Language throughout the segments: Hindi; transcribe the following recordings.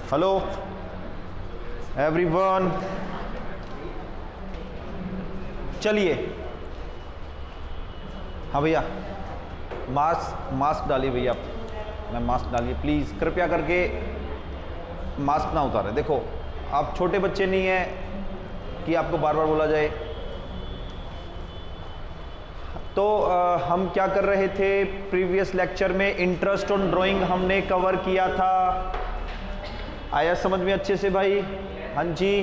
हेलो एवरीवन, चलिए। हाँ भैया, मास्क डालिए भैया, मैं मास्क डालिए प्लीज़, कृपया करके मास्क ना उतारें। देखो आप छोटे बच्चे नहीं हैं कि आपको बार बार बोला जाए। तो हम क्या कर रहे थे, प्रीवियस लेक्चर में इंटरेस्ट ऑन ड्राइंग हमने कवर किया था। आया समझ में अच्छे से भाई? हाँ जी।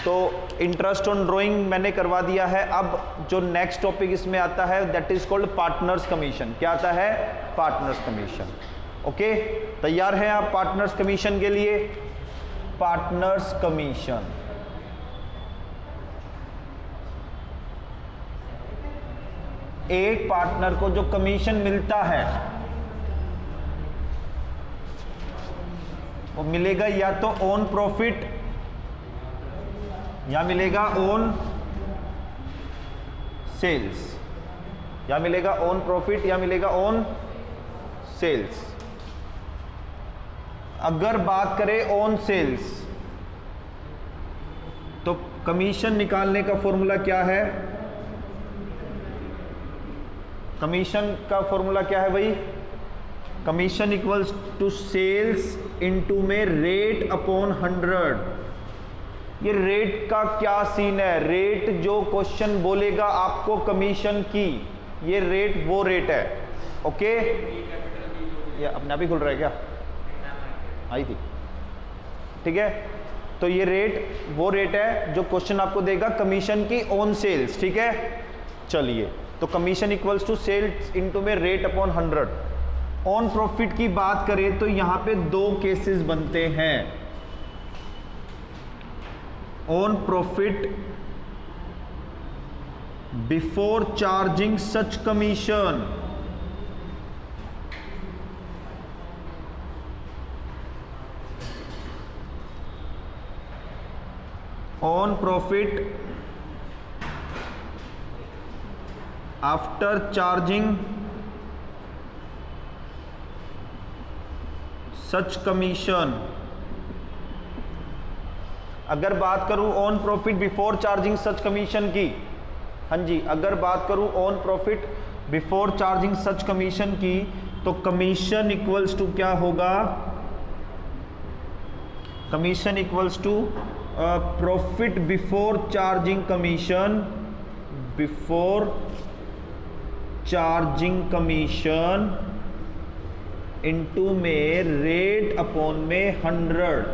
तो इंटरेस्ट ऑन ड्राइंग मैंने करवा दिया है। अब जो नेक्स्ट टॉपिक इसमें आता है that is called partners commission. क्या आता है? Partners commission. ओके, तैयार हैं आप पार्टनर्स कमीशन के लिए? पार्टनर्स कमीशन, एक पार्टनर को जो कमीशन मिलता है वो मिलेगा या तो ऑन प्रॉफिट या मिलेगा ऑन सेल्स, या मिलेगा ऑन प्रॉफिट या मिलेगा ऑन सेल्स। अगर बात करें ऑन सेल्स तो कमीशन निकालने का फॉर्मूला क्या है? कमीशन का फॉर्मूला क्या है भाई? Commission equals to sales into में रेट अपॉन 100। ये रेट का क्या सीन है? रेट जो क्वेश्चन बोलेगा आपको कमीशन की, ये रेट वो रेट है। ओके, ये अपने आप ही खुल रहा है क्या? आई थी, ठीक है। तो ये रेट वो रेट है जो क्वेश्चन आपको देगा कमीशन की ऑन सेल्स, ठीक है। चलिए, तो commission equals to sales into में रेट अपॉन 100। ऑन प्रॉफिट की बात करें तो यहां पे दो केसेस बनते हैं। On profit before charging such commission, on profit after charging such commission. अगर बात करूं on profit before charging such commission की, हाँ जी, अगर बात करूं on profit before charging such commission की, तो कमीशन इक्वल्स टू क्या होगा? Commission equals to profit before charging commission, before charging commission into में रेट अपॉन में 100।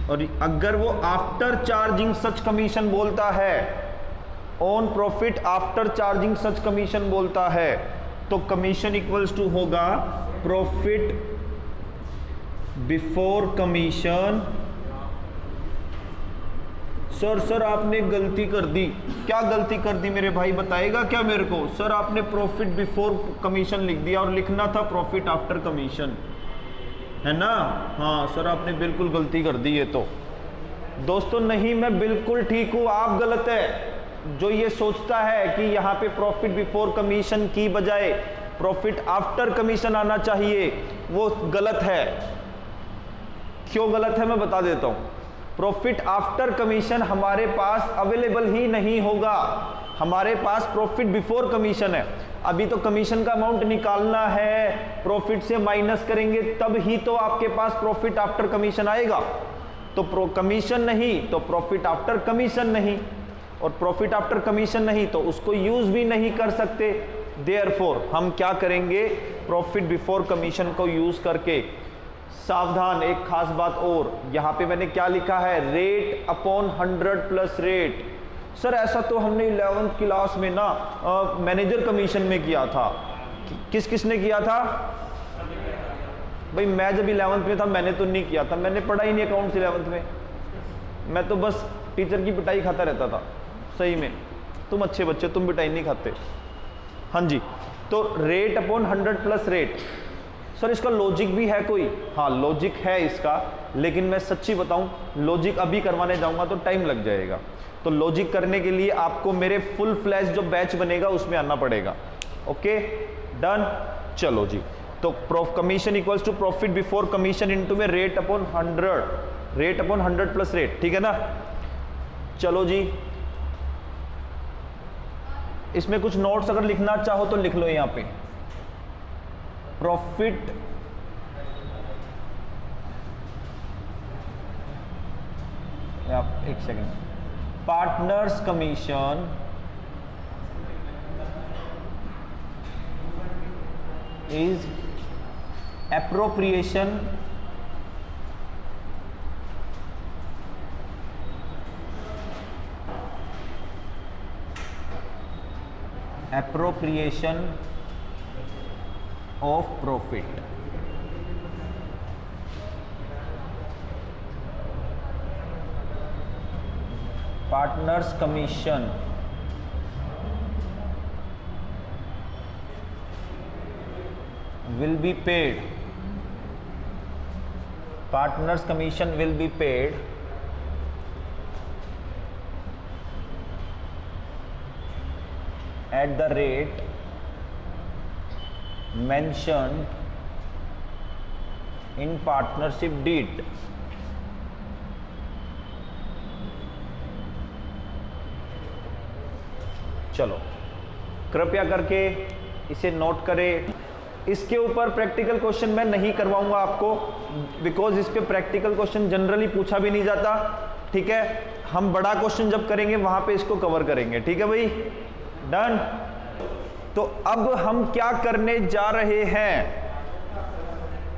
और अगर वो आफ्टर चार्जिंग सच कमीशन बोलता है, on profit after charging such commission बोलता है, तो कमीशन इक्वल्स टू होगा प्रॉफिट बिफोर कमीशन। सर आपने गलती कर दी। क्या गलती कर दी मेरे भाई, बताएगा क्या मेरे को? सर आपने प्रॉफिट बिफोर कमीशन लिख दिया और लिखना था प्रॉफिट आफ्टर कमीशन, है ना? हाँ सर, आपने बिल्कुल गलती कर दी। ये तो दोस्तों नहीं, मैं बिल्कुल ठीक हूं, आप गलत है। जो ये सोचता है कि यहाँ पे प्रॉफिट बिफोर कमीशन की बजाय प्रॉफिट आफ्टर कमीशन आना चाहिए, वो गलत है। क्यों गलत है मैं बता देता हूं। प्रॉफिट आफ्टर कमीशन हमारे पास अवेलेबल ही नहीं होगा, हमारे पास प्रॉफिट बिफोर कमीशन है। अभी तो कमीशन का अमाउंट निकालना है, प्रॉफिट से माइनस करेंगे तब ही तो आपके पास प्रॉफिट आफ्टर कमीशन आएगा। तो कमीशन नहीं तो प्रॉफिट आफ्टर कमीशन नहीं, और प्रॉफिट आफ्टर कमीशन नहीं तो उसको यूज भी नहीं कर सकते। देयरफॉर हम क्या करेंगे, प्रॉफिट बिफोर कमीशन को यूज करके। सावधान, एक खास बात और, यहां पे मैंने क्या लिखा है? Rate upon 100 plus rate. Sir ऐसा तो हमने 11th क्लास में ना मैनेजर कमीशन में किया था। किस किसने किया था भाई? मैं जब 11th में था मैंने तो नहीं किया था, मैंने पढ़ा ही नहीं अकाउंट्स 11th में। मैं तो बस टीचर की पिटाई खाता रहता था। सही में तुम अच्छे बच्चे, तुम पिटाई नहीं खाते। हाँ जी, तो rate upon 100 plus rate. Sir इसका लॉजिक भी है कोई? हाँ लॉजिक है इसका। लेकिन मैं सच्ची बताऊं लॉजिक अभी करवाने जाऊंगा तो टाइम लग जाएगा। तो लॉजिक करने के लिए आपको मेरे फुल फ्लैश जो बैच बनेगा उसमें आना पड़ेगा। Okay done. चलो जी, तो commission equals to profit before commission into में rate upon 100, rate upon 100 plus rate, ठीक है ना। चलो जी, इसमें कुछ नोट्स अगर लिखना चाहो तो लिख लो यहां पे। प्रॉफिट एक second, partners commission is appropriation of profit। partners commission will be paid, partners commission will be paid at the rate mentioned in partnership deed। चलो कृपया करके इसे नोट करें। इसके ऊपर प्रैक्टिकल क्वेश्चन मैं नहीं करवाऊंगा आपको, बिकॉज इस पे प्रैक्टिकल क्वेश्चन जनरली पूछा भी नहीं जाता, ठीक है। हम बड़ा क्वेश्चन जब करेंगे वहां पे इसको कवर करेंगे, ठीक है भाई, डन। तो अब हम क्या करने जा रहे हैं,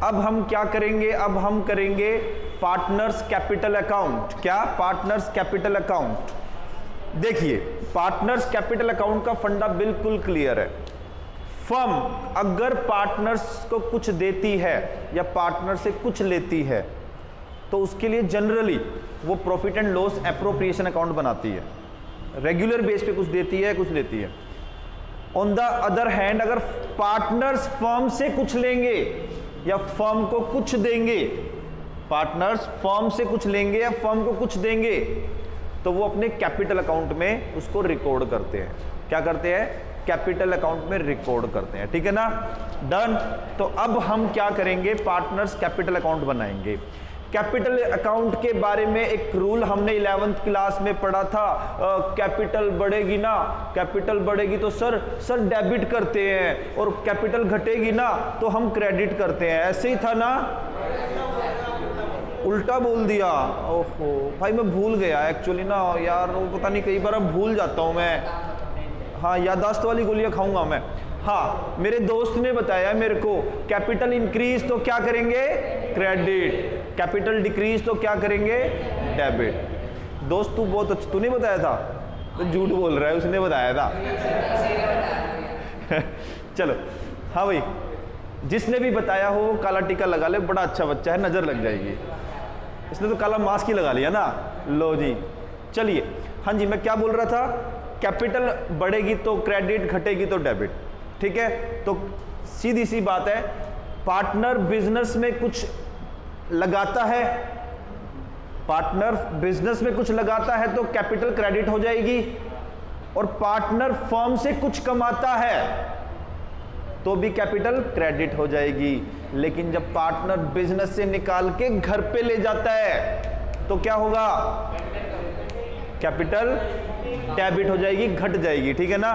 अब हम क्या करेंगे, अब हम करेंगे पार्टनर्स कैपिटल अकाउंट। क्या? Partners capital account. देखिए पार्टनर्स कैपिटल अकाउंट का फंडा बिल्कुल क्लियर है। फर्म अगर पार्टनर्स को कुछ देती है या पार्टनर से कुछ लेती है तो उसके लिए जनरली वो profit and loss appropriation account बनाती है। रेगुलर बेस पे कुछ देती है, कुछ लेती है। ऑन द अदर हैंड अगर पार्टनर्स फर्म से कुछ लेंगे या फर्म को कुछ देंगे, पार्टनर्स फर्म से कुछ लेंगे या फर्म को कुछ देंगे, तो वो अपने कैपिटल अकाउंट में उसको रिकॉर्ड करते हैं। क्या करते हैं? कैपिटल अकाउंट में रिकॉर्ड करते हैं, ठीक है ना, डन। तो अब हम क्या करेंगे, पार्टनर्स कैपिटल अकाउंट बनाएंगे। कैपिटल अकाउंट के बारे में एक रूल हमने 11th क्लास में पढ़ा था, कैपिटल बढ़ेगी ना, कैपिटल बढ़ेगी तो सर डेबिट करते हैं, और कैपिटल घटेगी ना तो हम क्रेडिट करते हैं, ऐसे ही था ना। उल्टा बोल दिया, ओहो भाई मैं भूल गया एक्चुअली ना यार, वो पता नहीं कई बार अब भूल जाता हूँ मैं। हाँ यादाश्त वाली गोलियां खाऊंगा मैं। हाँ मेरे दोस्त ने बताया मेरे को, कैपिटल इंक्रीज तो क्या करेंगे, क्रेडिट, कैपिटल डिक्रीज तो क्या करेंगे, डेबिट। दोस्त तू बहुत अच्छा, तूने बताया था तो झूठ बोल रहा है, उसने बताया था। चलो हाँ भाई, जिसने भी बताया हो काला टीका लगा ले, बड़ा अच्छा बच्चा है, नजर लग जाएगी। इसने तो काला मास्क ही लगा लिया ना। लो जी चलिए, हाँ जी मैं क्या बोल रहा था, कैपिटल बढ़ेगी तो क्रेडिट, घटेगी तो डेबिट, ठीक है। तो सीधी सी बात है, पार्टनर बिजनेस में कुछ लगाता है, पार्टनर बिजनेस में कुछ लगाता है तो कैपिटल क्रेडिट हो जाएगी, और पार्टनर फर्म से कुछ कमाता है तो भी कैपिटल क्रेडिट हो जाएगी। लेकिन जब पार्टनर बिजनेस से निकाल के घर पे ले जाता है तो क्या होगा, कैपिटल डेबिट हो जाएगी, घट जाएगी, ठीक है ना।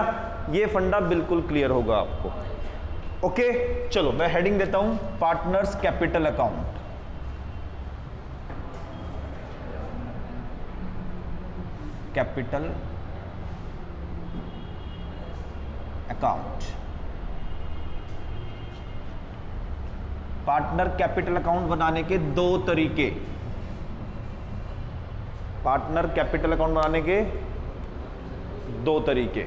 ये फंडा बिल्कुल क्लियर होगा आपको। ओके चलो मैं हेडिंग देता हूं, partners capital account. Capital account, partner capital account बनाने के दो तरीके, पार्टनर कैपिटल अकाउंट बनाने के दो तरीके।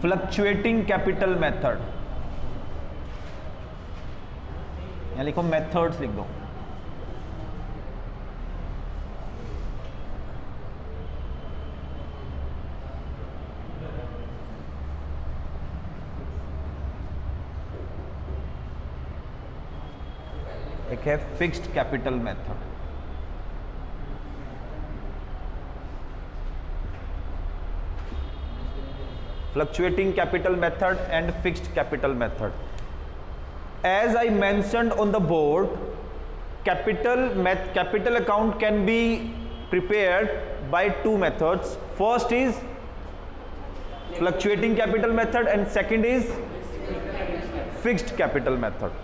फ्लक्चुएटिंग कैपिटल मेथड, यहां लिखो मेथड्स लिख दो। एक है fixed capital method. Fluctuating capital method and fixed capital method. As I mentioned on the board, capital account can be prepared by two methods. First is fluctuating capital method and second is fixed capital method.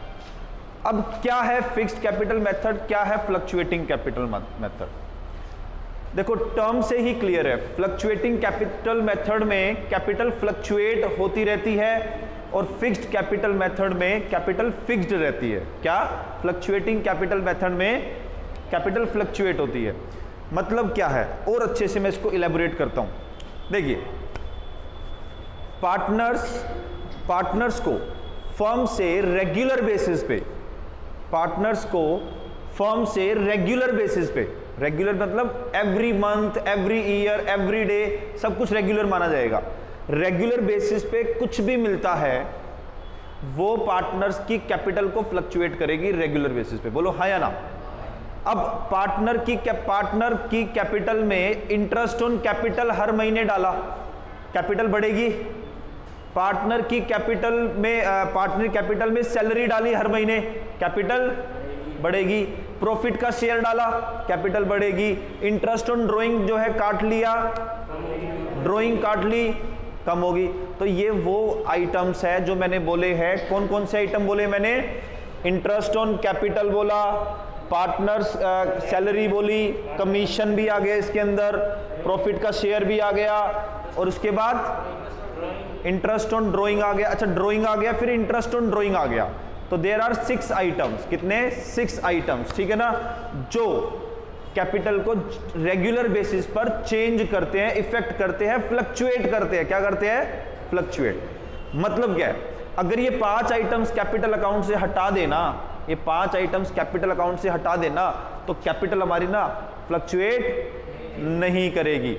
अब क्या है फिक्स्ड कैपिटल मेथड, क्या है फ्लक्चुएटिंग कैपिटल मेथड? देखो टर्म से ही क्लियर है। फ्लक्चुएटिंग कैपिटल मेथड में कैपिटल फ्लक्चुएट होती रहती है और फिक्स्ड कैपिटल मेथड में कैपिटल फिक्स्ड रहती है। क्या? फ्लक्चुएटिंग कैपिटल मेथड में कैपिटल फ्लक्चुएट होती है। मतलब क्या है और अच्छे से मैं इसको इलेबोरेट करता हूं। देखिए, पार्टनर्स को फर्म से रेगुलर बेसिस पे, रेगुलर मतलब every month, every year, every day, सब कुछ रेगुलर माना जाएगा। रेगुलर बेसिस पे कुछ भी मिलता है वो पार्टनर्स की कैपिटल को फ्लक्चुएट करेगी रेगुलर बेसिस पे। बोलो हाँ या ना? अब पार्टनर की कैपिटल में इंटरेस्ट ऑन कैपिटल हर महीने डाला, कैपिटल बढ़ेगी। पार्टनर कैपिटल में सैलरी डाली हर महीने, कैपिटल बढ़ेगी। प्रॉफिट का शेयर डाला, कैपिटल बढ़ेगी। इंटरेस्ट ऑन ड्राइंग जो है काट लिया, ड्राइंग काट ली, कम होगी। तो ये वो आइटम्स है जो मैंने बोले हैं। कौन कौन से आइटम बोले मैंने? इंटरेस्ट ऑन कैपिटल बोला, पार्टनर्स सैलरी बोली, कमीशन भी आ गया इसके अंदर, प्रॉफिट का शेयर भी आ गया, और उसके बाद इंटरेस्ट ऑन ड्राइंग आ गया। अच्छा, ड्राइंग आ गया, फिर इंटरेस्ट ऑन ड्राइंग आ गया। तो देयर आर 6 आइटम्स। कितने? 6 आइटम्स, ठीक है ना, जो कैपिटल को रेगुलर बेसिस पर चेंज करते हैं, इफेक्ट करते हैं, फ्लक्चुएट करते हैं। क्या करते हैं? फ्लक्चुएट। मतलब क्या है? अगर ये 5 आइटम्स कैपिटल अकाउंट से हटा देना, ये 5 आइटम्स कैपिटल अकाउंट से हटा देना, तो कैपिटल हमारी ना फ्लक्चुएट नहीं करेगी।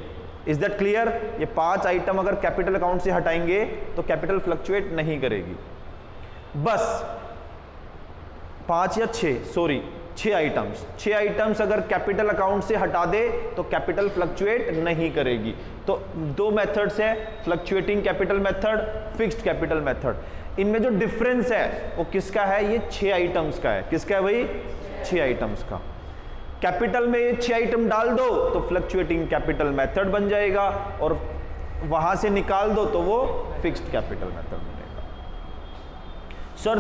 Is that clear? ये 5 आइटम अगर कैपिटल अकाउंट से हटाएंगे तो कैपिटल फ्लक्चुएट नहीं करेगी। बस 5 या 6 आइटम्स अगर कैपिटल अकाउंट से हटा दे तो कैपिटल फ्लक्चुएट नहीं करेगी। तो 2 मेथड्स है, fluctuating capital method, fixed capital method. इनमें जो डिफरेंस है वो किसका है? ये 6 आइटम्स का है। किसका है भाई? 6 आइटम्स का। कैपिटल में ये 6 आइटम डाल दो तो फ्लक्चुएटिंग कैपिटल मेथड बन जाएगा, और वहां से निकाल दो तो वो फिक्स्ड कैपिटल मेथड बनेगा। सर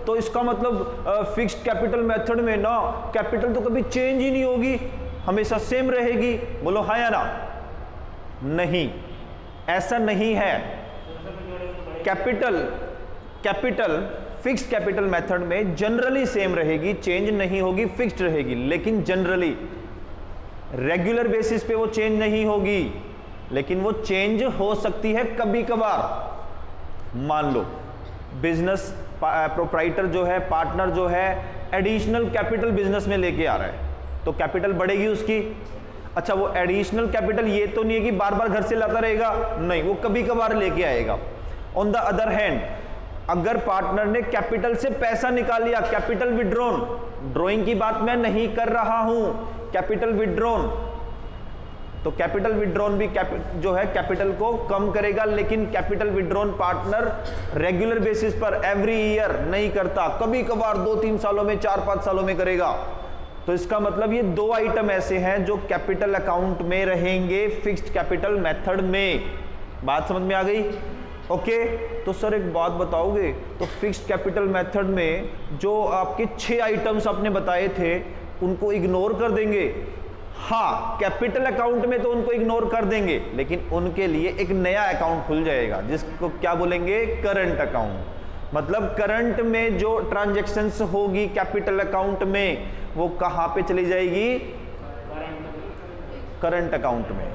तो इसका मतलब फिक्स्ड कैपिटल मेथड में ना कैपिटल तो कभी चेंज ही नहीं होगी, हमेशा सेम रहेगी। बोलो हाँ या ना? नहीं, ऐसा नहीं है। कैपिटल फिक्स्ड कैपिटल मेथड में जनरली सेम रहेगी, चेंज नहीं होगी, फिक्स्ड रहेगी। लेकिन जनरली रेगुलर बेसिस पे वो चेंज नहीं होगी, लेकिन वो चेंज हो सकती है कभी कभार। मान लो बिजनेस प्रोप्राइटर जो है, पार्टनर जो है, एडिशनल कैपिटल बिजनेस में लेके आ रहा है, तो कैपिटल बढ़ेगी उसकी। अच्छा, वो एडिशनल कैपिटल ये तो नहीं है कि बार बार घर से लाता रहेगा, नहीं, वो कभी कभार लेके आएगा। ऑन द अदर हैंड, अगर पार्टनर ने कैपिटल से पैसा निकाल लिया, कैपिटल विड्रॉन, ड्रॉइंग की बात मैं नहीं कर रहा हूं, कैपिटल विड्रॉन, तो कैपिटल विड्रॉन भी जो है कैपिटल को कम करेगा। लेकिन capital withdrawn partner regular basis पर एवरी ईयर नहीं करता, कभी कभार 2-3 सालों में, 4-5 सालों में करेगा। तो इसका मतलब ये 2 आइटम ऐसे हैं जो कैपिटल अकाउंट में रहेंगे फिक्स्ड कैपिटल मेथड में। बात समझ में आ गई? ओके। तो सर एक बात बताओगे, तो फिक्स्ड कैपिटल मेथड में जो आपके 6 आइटम्स आपने बताए थे उनको इग्नोर कर देंगे? हाँ, कैपिटल अकाउंट में तो उनको इग्नोर कर देंगे, लेकिन उनके लिए एक नया अकाउंट खुल जाएगा जिसको क्या बोलेंगे? Current account. मतलब करंट में जो ट्रांजैक्शंस होगी कैपिटल अकाउंट में, वो कहां पे चली जाएगी? करंट अकाउंट में।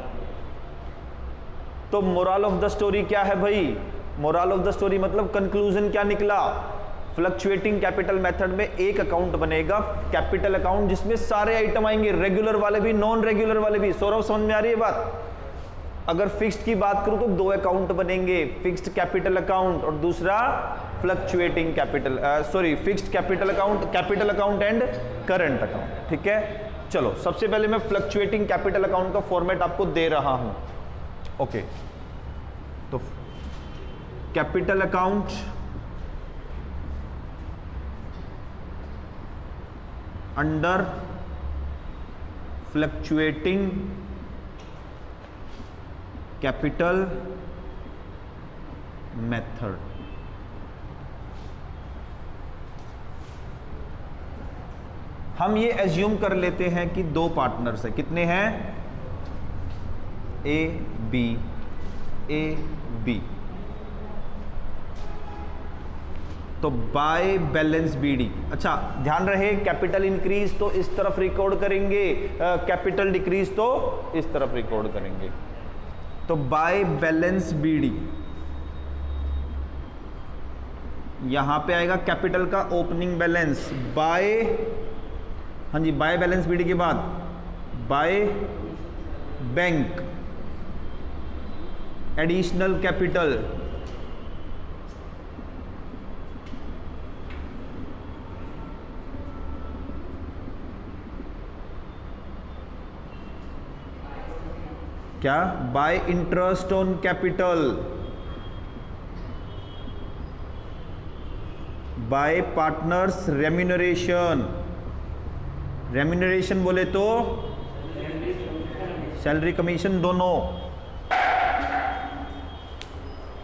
तो मोरल ऑफ द स्टोरी क्या है भाई? मोरल ऑफ द स्टोरी मतलब कंक्लूजन क्या निकला? फ्लक्चुएटिंग कैपिटल मेथड में एक अकाउंट बनेगा, कैपिटल अकाउंट, जिसमें सारे आइटम आएंगे, रेगुलर वाले भी, नॉन रेगुलर वाले भी। सौरभ समझ में आ रही है बात? अगर फिक्स्ड की बात करूं तो 2 अकाउंट बनेंगे, फिक्स्ड कैपिटल अकाउंट और दूसरा fluctuating capital, sorry fixed capital account, capital account and current account. ठीक है, चलो सबसे पहले मैं फ्लक्चुएटिंग कैपिटल अकाउंट का फॉर्मेट आपको दे रहा हूं। ओके, तो capital account under fluctuating capital method. हम ये एज्यूम कर लेते हैं कि दो पार्टनर्स हैं, कितने हैं, ए बी, ए बी। तो बाय बैलेंस बीडी। अच्छा ध्यान रहे, कैपिटल इंक्रीज तो इस तरफ रिकॉर्ड करेंगे, कैपिटल डिक्रीज तो इस तरफ रिकॉर्ड करेंगे। तो बाय बैलेंस बीडी, यहां पे आएगा कैपिटल का ओपनिंग बैलेंस बाय, हाँ जी, बाय बैलेंस बीडी के बाद बाय बैंक एडिशनल कैपिटल, क्या, bye interest on capital, by partners remuneration. Remuneration बोले तो सैलरी कमीशन दोनों।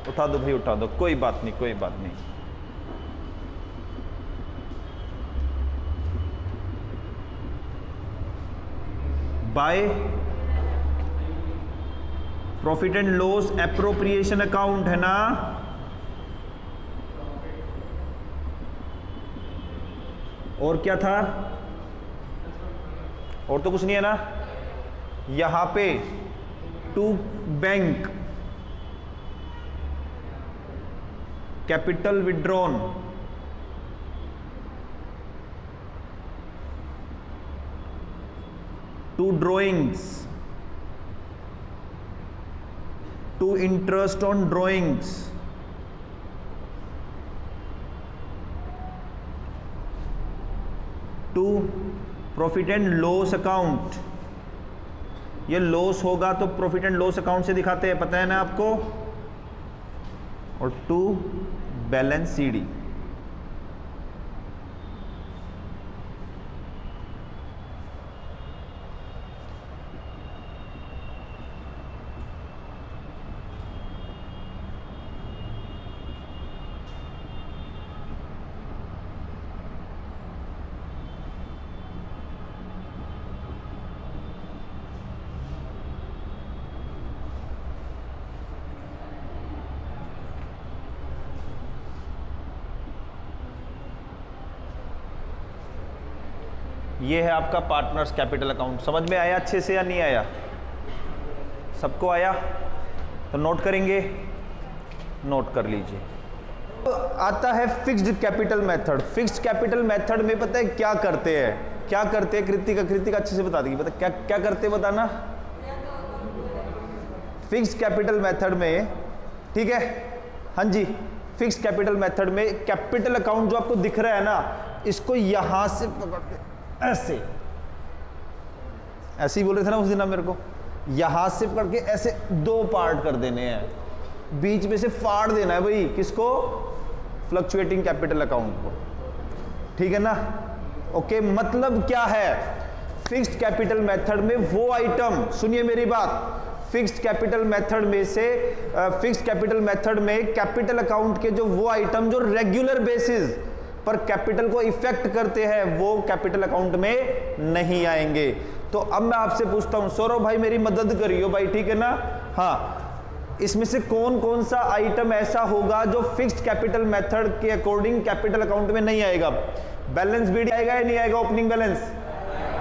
उठा दो भाई उठा दो, कोई बात नहीं कोई बात नहीं। Bye profit and loss appropriation account है ना, और क्या था, और तो कुछ नहीं है ना। यहां पे to bank capital withdrawn, to drawings, to interest on drawings, to profit and loss account. ये लॉस होगा तो प्रॉफिट एंड लॉस अकाउंट से दिखाते हैं, पता है ना आपको। और टू बैलेंस सीडी। ये है आपका पार्टनर्स कैपिटल अकाउंट। समझ में आया अच्छे से या नहीं आया, सबको आया? तो नोट करेंगे, नोट कर लीजिए। तो आता है fixed capital method. Fixed capital method में पता है क्या करते हैं, क्या करते हैं, कृतिका अच्छे से बता देगी, पता क्या क्या करते हैं बताना। फिक्स्ड कैपिटल मेथड में, ठीक है, हाँ जी, फिक्स्ड कैपिटल मेथड में कैपिटल अकाउंट जो आपको दिख रहा है ना, इसको यहां से पकड़ के ऐसे ही बोल रहे थे ना उस दिन आप मेरे को, यहां से पकड़ के ऐसे दो पार्ट कर देने हैं, बीच में से फाड़ देना है भाई, किसको, फ्लक्चुएटिंग कैपिटल अकाउंट को, ठीक है ना। ओके, मतलब क्या है, फिक्स्ड कैपिटल मेथड में वो आइटम, सुनिए मेरी बात, फिक्स्ड कैपिटल मेथड में से फिक्स्ड कैपिटल मेथड में कैपिटल अकाउंट के जो वो आइटम जो रेगुलर बेसिस पर कैपिटल को इफेक्ट करते हैं वो कैपिटल अकाउंट में नहीं आएंगे। तो अब मैं आपसे पूछता हूं सौरभ भाई, मेरी मदद करियो भाई, ठीक है ना। हाँ, इसमें से कौन कौन सा आइटम ऐसा होगा जो फिक्स्ड कैपिटल मेथड के अकॉर्डिंग कैपिटल अकाउंट में नहीं आएगा? बैलेंस बीडी आएगा या नहीं आएगा? ओपनिंग बैलेंस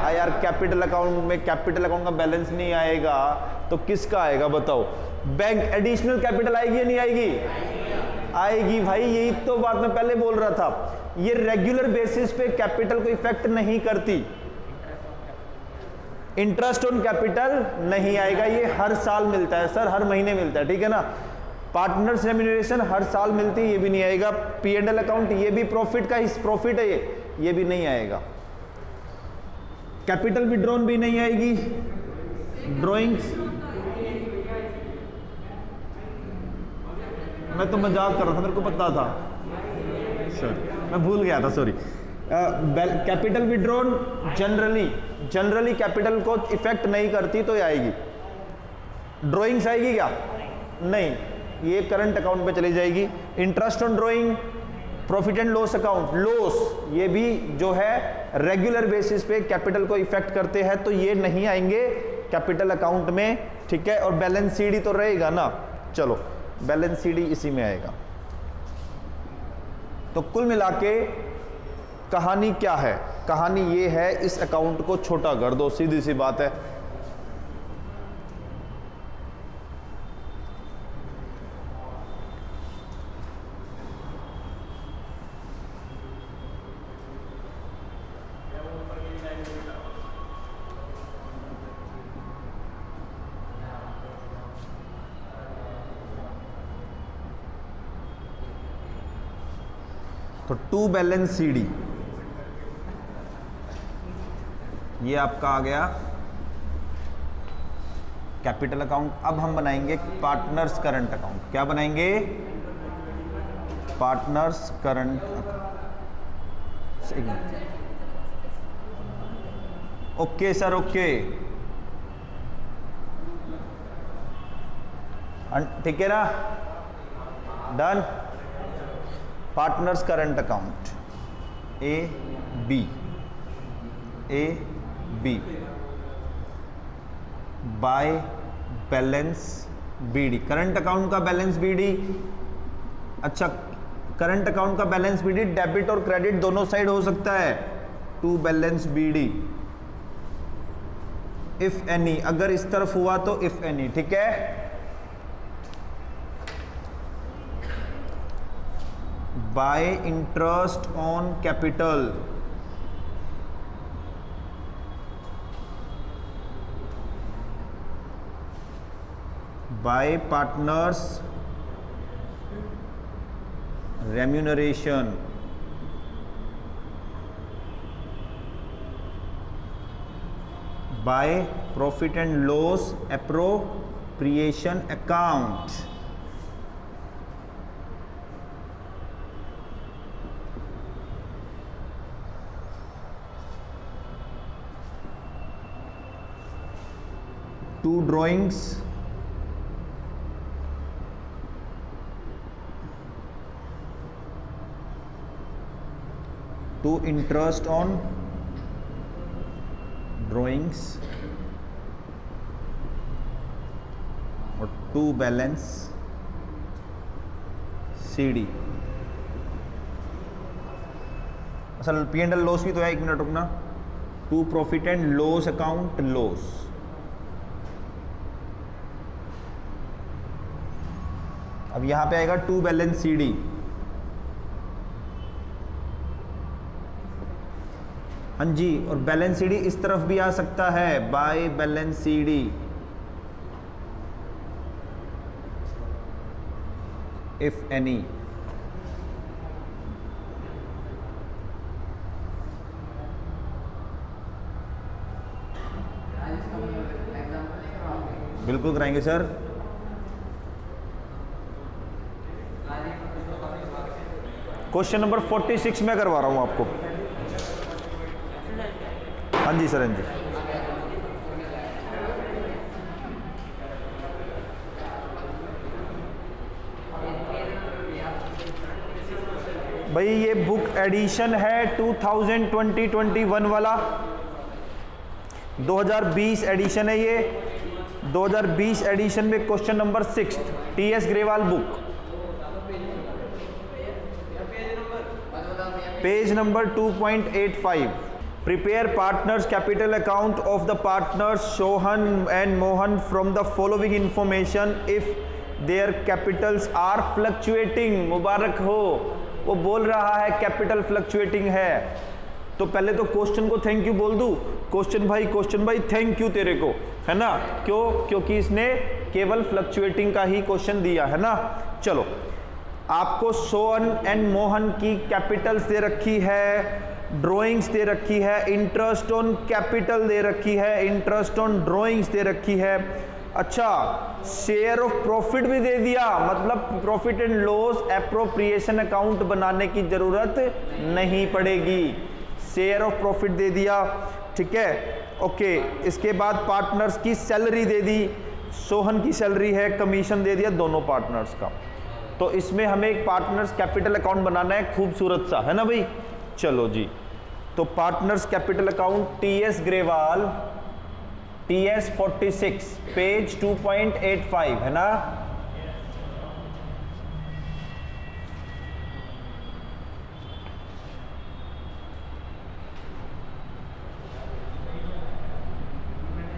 यार, कैपिटल अकाउंट में कैपिटल अकाउंट का बैलेंस नहीं आएगा तो किसका आएगा बताओ? बैंक एडिशनल कैपिटल आएगी या नहीं आएगी? आएगी भाई, यही तो बात मैं पहले बोल रहा था। ये रेगुलर बेसिस पे कैपिटल को इफेक्ट नहीं करती। इंटरेस्ट ऑन कैपिटल नहीं आएगा, ये हर साल मिलता है सर, हर महीने मिलता है, ठीक है ना। पार्टनर्स रेम्यूनरेशन हर साल मिलती है, ये भी नहीं आएगा। P&L अकाउंट, ये भी प्रॉफिट का प्रॉफिट है, ये भी नहीं आएगा। कैपिटल विड्रॉन भी नहीं आएगी। ड्राइंग्स, मैं तो मजाक कर रहा था, मेरे को पता था सर, मैं भूल गया था, sorry. Capital withdrawn generally capital को इफेक्ट नहीं करती, तो ये आएगी। ड्राइंग्स आएगी क्या? नहीं, ये करंट अकाउंट पे चली जाएगी। Interest on drawing, profit and loss account, loss, ये भी जो है रेगुलर बेसिस पे कैपिटल को इफेक्ट करते हैं, तो ये नहीं आएंगे कैपिटल अकाउंट में, ठीक है। और बैलेंस सीडी तो रहेगा ना, चलो बैलेंस सीडी इसी में आएगा। तो कुल मिला के कहानी क्या है? कहानी ये है, इस अकाउंट को छोटा कर दो, सीधी सी बात है। तो टू बैलेंस सीडी, ये आपका आ गया कैपिटल अकाउंट। अब हम बनाएंगे पार्टनर्स करंट अकाउंट। क्या बनाएंगे? Partners current account. Okay sir, okay, ठीक है ना, done. Partners current account A B by balance BD. Current account का बैलेंस बीडी, अच्छा, करंट अकाउंट का बैलेंस बीडी डेबिट और क्रेडिट दोनों साइड हो सकता है। To balance BD if any, अगर इस तरफ हुआ तो इफ एनी, ठीक है। By interest on capital, by partners remuneration, by profit and loss appropriation account. To drawings, to interest on drawings और टू बैलेंस सीडी। असल P&L लॉस भी तो है, एक मिनट रुकना। To profit and loss account loss, अब यहां पे आएगा टू बैलेंस सीडी। हाँ जी, और बैलेंस सीडी इस तरफ भी आ सकता है, by balance CD. If any, बिल्कुल कराएंगे सर। क्वेश्चन नंबर 46 में करवा रहा हूं आपको। हाँ जी सर, हाँ जी। भाई ये बुक एडिशन है 2020-21 वाला, 2020 एडिशन है ये। 2020 एडिशन में question number 6, TS Grewal book, page number 2.85। Prepare partners capital account of the partners Sohan and Mohan from the following information if their capitals are fluctuating। मुबारक हो, वो बोल रहा है कैपिटल फ्लक्चुएटिंग है। तो पहले तो क्वेश्चन को थैंक यू बोल दूं, क्वेश्चन भाई थैंक यू तेरे को, है ना। क्यों? क्योंकि इसने केवल फ्लक्चुएटिंग का ही क्वेश्चन दिया है ना। चलो, आपको सोहन एंड मोहन की कैपिटल्स दे रखी है, ड्राइंग्स दे रखी है, इंटरेस्ट ऑन कैपिटल दे रखी है, इंटरेस्ट ऑन ड्राइंग्स दे रखी है। अच्छा, शेयर ऑफ प्रॉफिट भी दे दिया, मतलब profit and loss appropriation account बनाने की जरूरत नहीं पड़ेगी, शेयर ऑफ प्रॉफिट दे दिया, ठीक है, ओके। इसके बाद पार्टनर्स की सैलरी दे दी, सोहन की सैलरी है, कमीशन दे दिया दोनों पार्टनर्स का। तो इसमें हमें एक पार्टनर्स कैपिटल अकाउंट बनाना है खूबसूरत सा, है ना भाई। चलो जी, तो partners capital account TS Grewal, TS 46 page 2.85, है ना।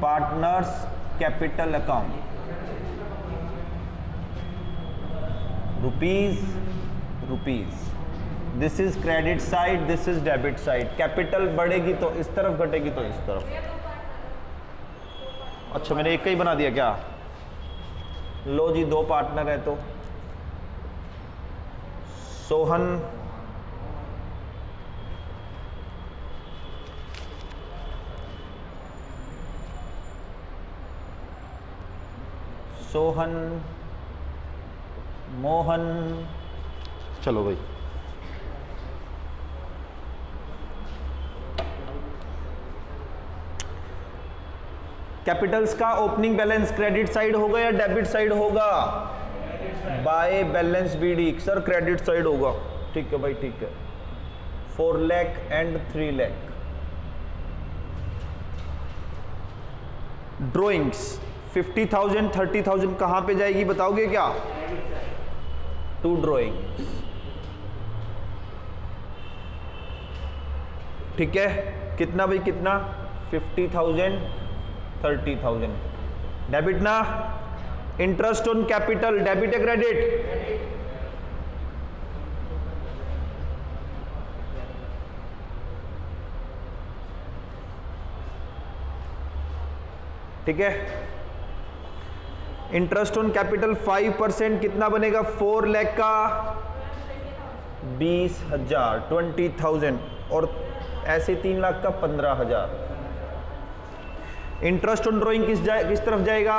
Partners capital account, rupees, this is credit side, this is debit side. Capital बढ़ेगी तो इस तरफ, घटेगी तो इस तरफ। अच्छा, मैंने एक का ही बना दिया क्या? लो जी, दो पार्टनर है तो सोहन मोहन, चलो भाई, कैपिटल्स का ओपनिंग बैलेंस क्रेडिट साइड होगा या डेबिट साइड होगा? By balance BD, sir credit side होगा। ठीक है भाई, ठीक है। 4 लाख एंड 3 लाख। ड्राइंग्स 50,000 30,000 कहां पे जाएगी बताओगे क्या? टू ड्राइंग्स, ठीक है। कितना भाई, कितना? 50,000 30,000। डेबिट ना, इंटरेस्ट ऑन कैपिटल, डेबिट है क्रेडिट? ठीक है। इंटरेस्ट ऑन कैपिटल 5% कितना बनेगा? 4 लाख का 20,000, 20,000, और ऐसे 3 लाख का 15,000। इंटरेस्ट ऑन ड्राइंग किस तरफ जाएगा?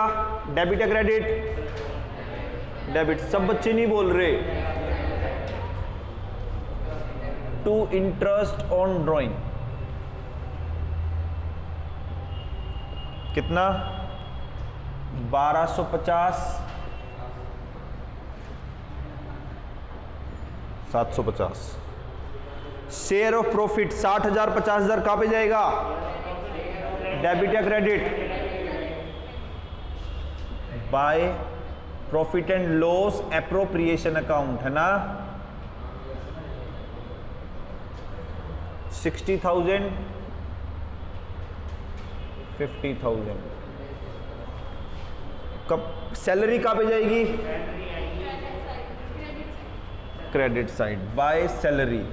डेबिट या क्रेडिट? डेबिट। सब बच्चे नहीं बोल रहे। टू इंटरेस्ट ऑन ड्राइंग कितना? 1250, 750। शेयर ऑफ प्रॉफिट 60,000 50,000 कहां पे जाएगा? डेबिट या credit? By profit and loss appropriation account, है ना। 60,000 50,000। कब सैलरी कहां पे जाएगी? Credit side, by salary.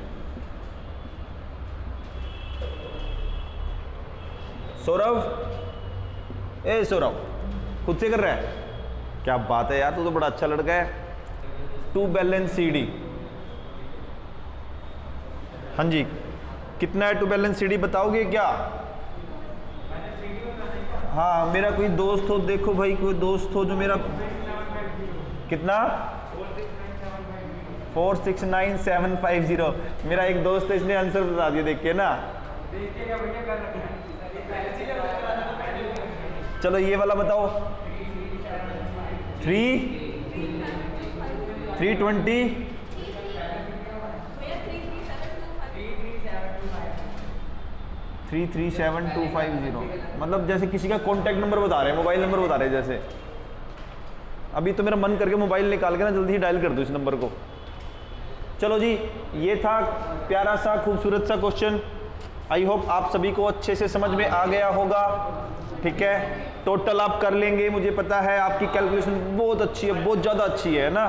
Saurabh, ए सौरभ, खुद से कर रहा है? क्या बात है यार, तू तो बड़ा अच्छा लड़का है। टू बैलेंस सीडी, हाँ जी, कितना है टू बैलेंस सीडी बताओगे क्या? हाँ, मेरा कोई दोस्त हो, देखो भाई कोई दोस्त हो जो मेरा, कितना? 469,750। मेरा एक दोस्त है, इसने आंसर बता दिया, देख के ना। चलो ये वाला बताओ। 320 337,250। मतलब जैसे किसी का कॉन्टैक्ट नंबर बता रहे हैं, मोबाइल नंबर बता रहे हैं जैसे। अभी तो मेरा मन करके मोबाइल निकाल के ना जल्दी ही डायल कर दो इस नंबर को। चलो जी, ये था प्यारा सा खूबसूरत सा क्वेश्चन। आई होप आप सभी को अच्छे से समझ में आ गया होगा। ठीक है, टोटल आप कर लेंगे, मुझे पता है आपकी कैलकुलेशन बहुत अच्छी है, बहुत ज़्यादा अच्छी है ना।